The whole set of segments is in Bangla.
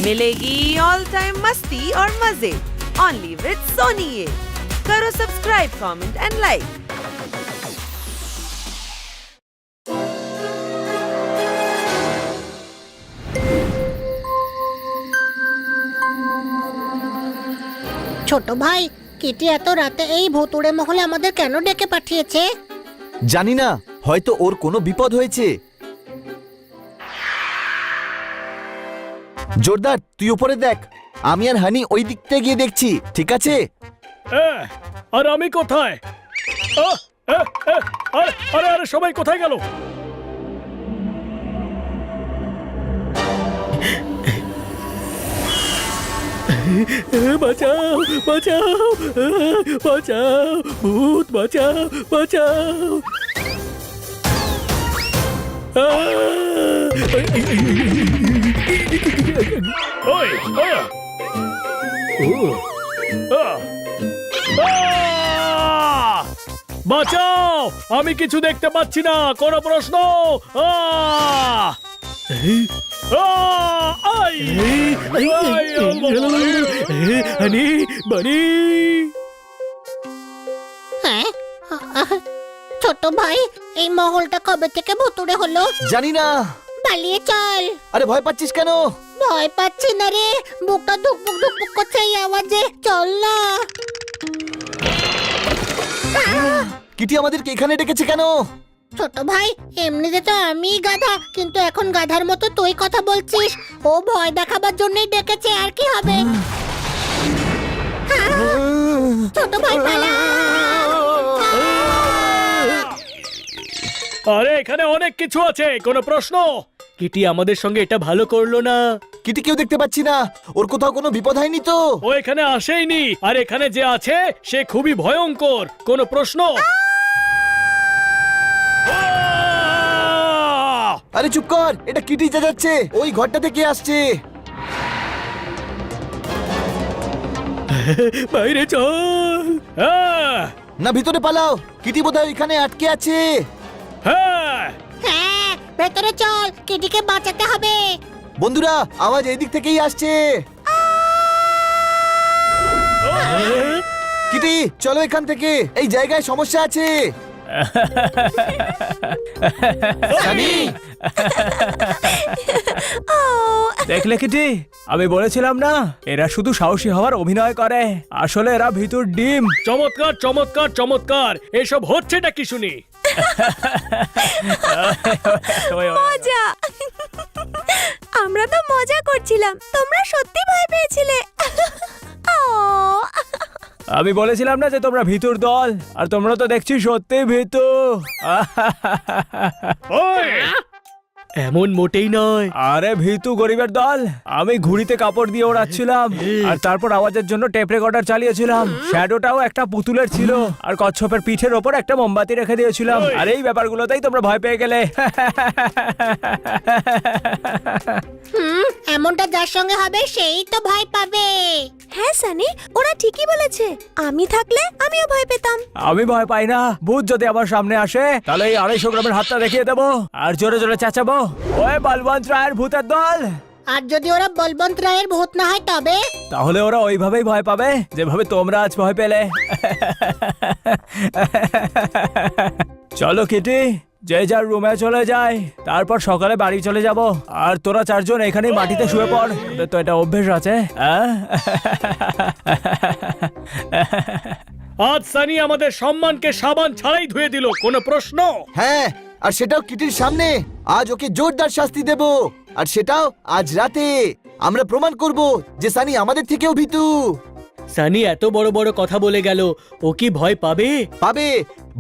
मिलेगी ऑल टाइम मस्ती और मजे ओनली विद सोनी ये। करो सब्सक्राइब, कमेंट एंड लाइक। ছোট ভাই, কিটি এত রাতে এই ভুতুড়ে মহলে আমাদের কেন ডেকে পাঠিয়েছে? জানি না, হয়তো ওর কোনো বিপদ হয়েছে। জোরদার, তুই উপরে দেখ, আমি আর হানি ওই দিকতে গিয়ে দেখছি, ঠিক আছে? আর আমি কোথায়? আরে আরে সবাই কোথায় গেল? বাঁচাও বাঁচাও বাঁচাও, ভূত বাঁচাও বাঁচাও। ওই বাঁচাও, আমি কিছু দেখতে পাচ্ছি না, কোনো প্রশ্ন? হ্যাঁ, ছোট ভাই, এই মহলটা কবে থেকে ভুতুড়ে হলো? জানি না। পালিয়ে চল। আরে ভয় পাচ্ছিস কেন? ভয় পাচ্ছি না রে, বুকটা ধুকপুক ধুকপুক করছে এই আওয়াজে। চল না। কিটি আমাদেরকে এখানে ডেকেছে কেন? ছোট ভাই, এমনিতে তো আমি গাধা, কিন্তু এখন গাধার মতো তুই কথা বলছিস। ও ভয় দেখাবার জন্যই ডেকেছে, আর কি হবে? ছোট ভাই পালা। আরে এখানে অনেক কিছু আছে, কোনো প্রশ্ন? কিটি আমাদের সঙ্গে এটা ভালো করলো না। কিটি কেউ দেখতে পাচ্ছি না, ওর কোথাও কোনো বিপদ হয়নি তো? ও এখানে আসেইনি, আর এখানে যে আছে সে খুবই ভয়ঙ্কর, কোনো প্রশ্ন? আরে চুপ কর, এটা কিটি যাচ্ছে, ওই ঘরটা থেকে আসছে। বাইরে চল। না, ভিতরে পালাও, কিটি বোধহয় এখানে আটকে আছে। হ্যাঁ হ্যাঁ, ভেতরে চল, কিটিকে বাঁচাতে হবে। বন্ধুরা, আওয়াজ এই দিক থেকেই আসছে। কিটি, চলো এখান থেকে, এই জায়গায় সমস্যা আছে। সানি, দেখলে কিটি, আমি বলেছিলাম না, এরা শুধু সাহসী হওয়ার অভিনয় করে, আসলে এরা ভিতর ডিম। চমৎকার চমৎকার চমৎকার, এসব হচ্ছেটা কি শুনি? মজা। আমরা তো মজা করছিলাম, তোমরা সত্যি ভয় পেয়েছিলে। আমি বলেছিলাম না যে তোমরা ভিতর দল, আর তোমরা তো দেখছি সত্যি ভিতু। ওই, এমন মোটেই নয়। আরে ভিতু গরিবের দল, আমি ঘুড়িতে কাপড় দিয়ে ওড়াচ্ছিলাম, আর তারপর আওয়াজের জন্য টেপ রেকর্ডার চালিয়েছিলাম। শ্যাডোটাও একটা পুতুলের ছিল, আর কচ্ছপের পিঠের ওপর একটা মোমবাতি রেখে দিয়েছিলাম। আর এই ব্যাপারগুলোতেই তোমরা ভয় পেয়ে গেলে। এমনটা যার সঙ্গে হবে সেই তো ভয় পাবে। হ্যাঁ সানি, ওরা ঠিকই বলেছে, আমি থাকলে আমিও ভয় পেতাম। আমি ভয় পাই না, ভূত যদি আমার সামনে আসে তাহলে এই 250 গ্রামের হাতটা দেখিয়ে দেবো, আর জোরে জোরে চেঁচাবো, ওই বলবন্ত রায়ের ভূতের দল। আর যদি ওরা বলবন্ত রায়ের ভূত না হয় তবে? তাহলে ওরা ওইভাবেই ভয় পাবে যেভাবে তোমরা আজ ভয় পেলে। চলো কিটি, যে যার রুমে চলে যায়, তারপর সকালে বাড়ি চলে যাব। আর তোরা 4 জন এখানেই মাটিতে শুয়ে পড়, তোদের তো এটা অভ্যেস আছে। আজ সানি আমাদের সম্মানকে সাবান ছাড়াই ধুয়ে দিল, কোনো প্রশ্ন? হ্যাঁ, আর সেটাও কিটির সামনে। আজ ওকে জোরদার শাস্তি দেব, আর সেটাও আজ রাতে। আমরা প্রমাণ করব যে সানি আমাদের থেকেও ভীতু। সানি এত বড় বড় কথা বলে গেল, ও কি ভয় পাবে? পাবে।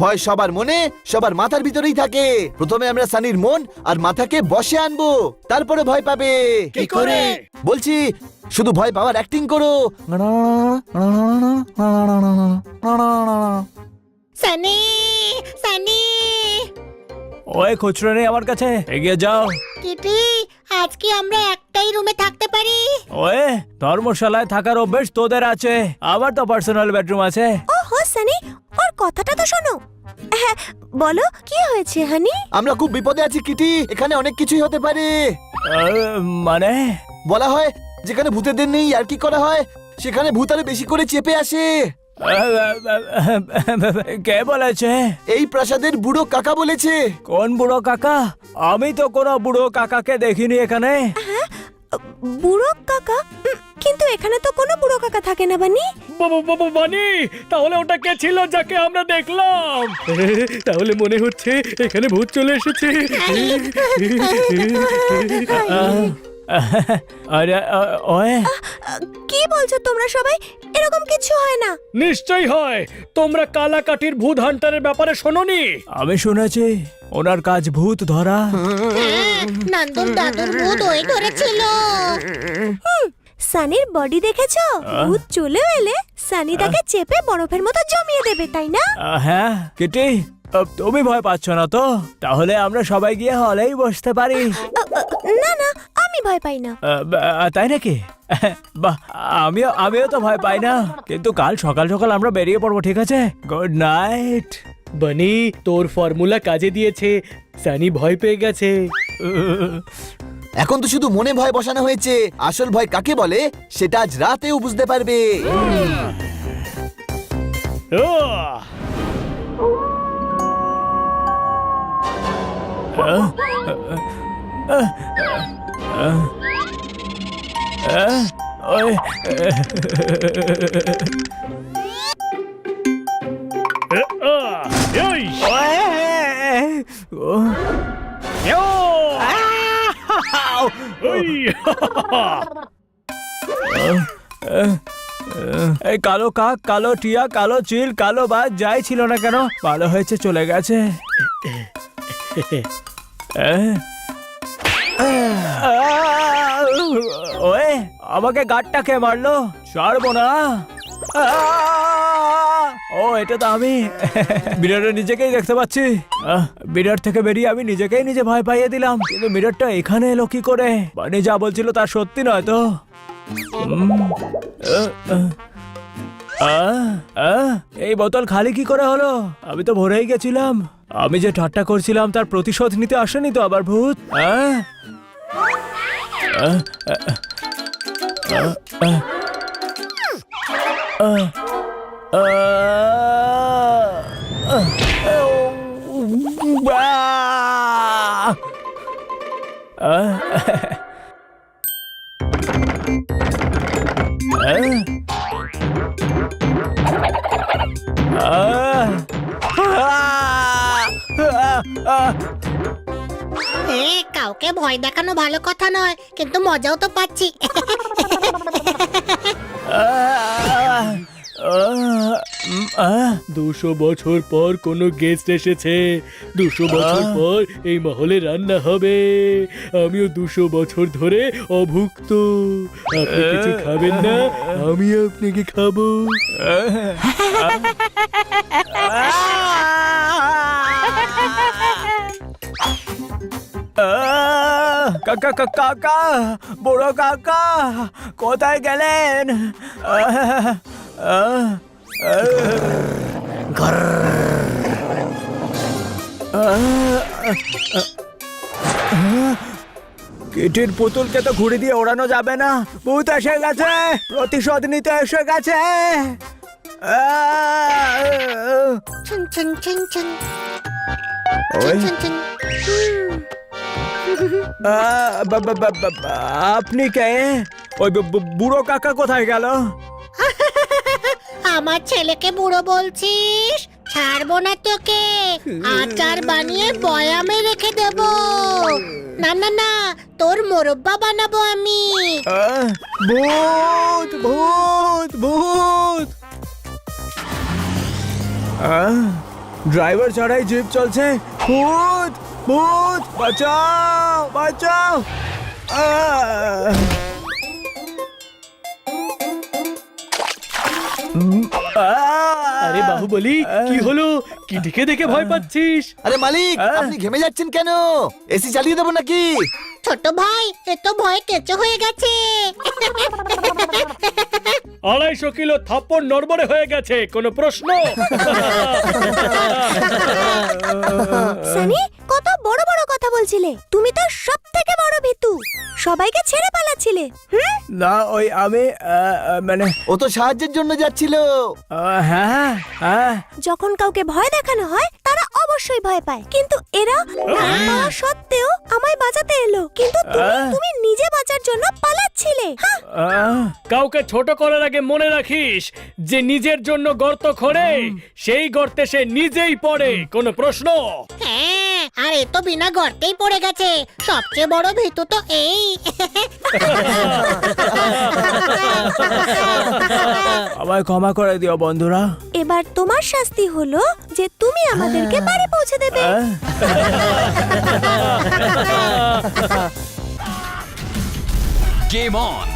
ভয় সবার মনে, সবার মাথার ভিতরেই থাকে। প্রথমে আমরা সানির মন আর মাথাকে বশে আনবো, তারপরে ভয় পাবে। কি করে? বলছি, শুধু ভয় পাওয়ার অ্যাক্টিং করো। সানি, সানি। ওই খুচরো নেই আমার কাছে, এগিয়ে যাও। কিটি, আজ কি আমরা একটাই রুমে থাকতে পারি? ওই ধর্মশালায় থাকার অভ্যেস তোদের আছে, আমার তো পার্সোনাল বেডরুম আছে। ও হো সানি, ওর কথাটা তো শোনো। হ্যাঁ, বলো কি হয়েছে হানি? আমরা খুব বিপদে আছি কিটি, এখানে অনেক কিছুই হতে পারে। মানে বলা হয় যেখানে ভূতেদের নেই আর কি করা হয় সেখানে ভূত আরো বেশি করে চেপে আসে। কে বলেছে? এই প্রাসাদের বুড়ো কাকা বলেছে। কোন বুড়ো কাকা? আমি তো কোনো বুড়ো কাকাকে দেখিনি এখানে। বুড়ো কাকা? কিন্তু এখানে তো কোনো বুড়ো কাকা থাকে না বানি। বাবা বানি, তাহলে ওটা কে ছিল যাকে আমরা দেখলাম? তাহলে মনে হচ্ছে এখানে ভূত চলে এসেছে। আরে ওয়ে, কি বলছো তোমরা সবাই? এরকম কিছু হয় না। নিশ্চয়ই হয়। তোমরা কালাকাঠির ভূত হান্টারের ব্যাপারে শোনোনি? আমি শুনেছি ওনার কাজ ভূত ধরা। নন্দুর দাদুর ভূত ওই ধরেছিল। সানির বডি দেখেছো? ভূত চলে এলে সানি তাকে চেপে বরফের মতো জমিয়ে দেবে, তাই না? হ্যাঁ কিটি, তুমি ভয় পাচ্ছ না তো? তাহলে আমরা সবাই গিয়ে হলেই বসতে পারি। না না, আমি ভয় পাই না। তাই নাকি? বাহ, আমিও তো ভয় পাই না, কিন্তু কাল সকাল সকাল আমরা বেরিয়ে পড়বো, ঠিক আছে? Good night. বানি, তোর ফর্মুলা কাজে দিয়েছে। সানি ভয় পেয়ে গেছে। এখন তো শুধু মনে ভয় বসানো হয়েছে, আসল ভয় কাকে বলে সেটা আজ রাতেও বুঝতে পারবে। এই কালো কাক, কালো টিয়া, কালো চিল, কালো বাজ যাই ছিল না কেন, ভালো হয়েছে চলে গেছে। ওয়ে, আমাকে গাঁটটা কে মারলো? ছাড়বো না। ও, এটা তো আমি। মিররে নিজেকেই দেখতে পাচ্ছি। মিরর থেকে বেরিয়ে আমি নিজেকেই নিজে ভয় পাইয়ে দিলাম, কিন্তু মিররটা এখানে এলো কি করে? বানি যা বলছিল তার সত্যি নয় তো? এই বোতল খালি কি করে হলো? আমি তো ভরেই গেছিলাম। আমি যে ঠাট্টা করছিলাম তার প্রতিশোধ নিতে আসেনি তো আবার ভূত? কাউকে ভয় দেখানো ভালো কথা নয়, কিন্তু মজাও তো পাচ্ছি। 200 বছর পর কোনো গেস্ট এসেছে। 200 বছর পর এই মহলে রান্না হবে। আমিও 200 বছর ধরে অভুক্ত। আপনি কিছু খাবেন না? আমি আপনাকে খাবো। কাকা কাকা, বড় কাকা কোথায় গেলেন? কিটির পুতুলকে তো ঘুড়ি দিয়ে ওড়ানো যাবে না, ভূত এসে গেছে, প্রতিশোধ নিতে এসে গেছে। ছুন ছুন ছুন ছুন ওই, ছুন ছুন। আপনি কে? ওই বুড়ো কাকা কোথায় গেল? আমার ছেলেকে বুড়ো বলছিস? ছাড়বো না তোকে, আচার বানিয়ে বয়ামে রেখে দেব। না না না, তোর মোরব্বা বানাবো আমি। ভূত ভূত ভূত! ড্রাইভার ছাড়াই জিপ চলছে। ভূত ভূত, বাঁচাও বাঁচাও! আরে বাহুবলি, কি হলো? কি দেখে ভয় পাচ্ছিস? আরে মালিক, আপনি ঘেমে যাচ্ছেন কেন? এসি চালিয়ে দেবো নাকি? ছোট ভাই, এ তো ভয় কেঁচো হয়ে গেছে। 250 কিলো থাপ্পড় নড়বড়ে হয়ে গেছে, কোনো প্রশ্ন? সানি, কত বড় বড় কথা বলছিলে। তুমি তো সব থেকে বড় ভীতু, সবাইকে ছেড়ে পালাচ্ছিলে। না ওই আমি মানে ও তো সাহায্যের জন্য যাচ্ছিল। হ্যাঁ হ্যাঁ যখন কাউকে ভয় দেখানো হয় তারা অবশ্যই ভয় পায়, কিন্তু এরা ভয় পাওয়া সত্ত্বেও আমায় বাঁচাতে এলো, কিন্তু তুমি নিজে বাঁচার জন্য পালাচ্ছিলে। হ্যাঁ, কাউকে ছোট করার আগে মনে রাখিস যে নিজের জন্য গর্ত খোঁড়ে সেই গর্তে সে নিজেই পড়ে, কোনো প্রশ্ন? হ্যাঁ, আর এ তো বিনা গর্তেই পড়ে গেছে। সবচেয়ে বড় ভীতু তো এই। আমায় ক্ষমা করে দিও বন্ধুরা। এবার তোমার শাস্তি হলো যে তুমি আমাদেরকে বাড়ি পৌঁছে দেবে। Game on!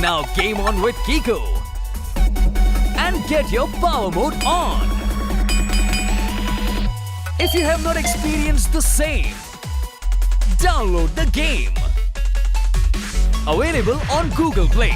Now game on with Kiko! And get your power mode on! If you have not experienced the same, download the game! Available on Google Play.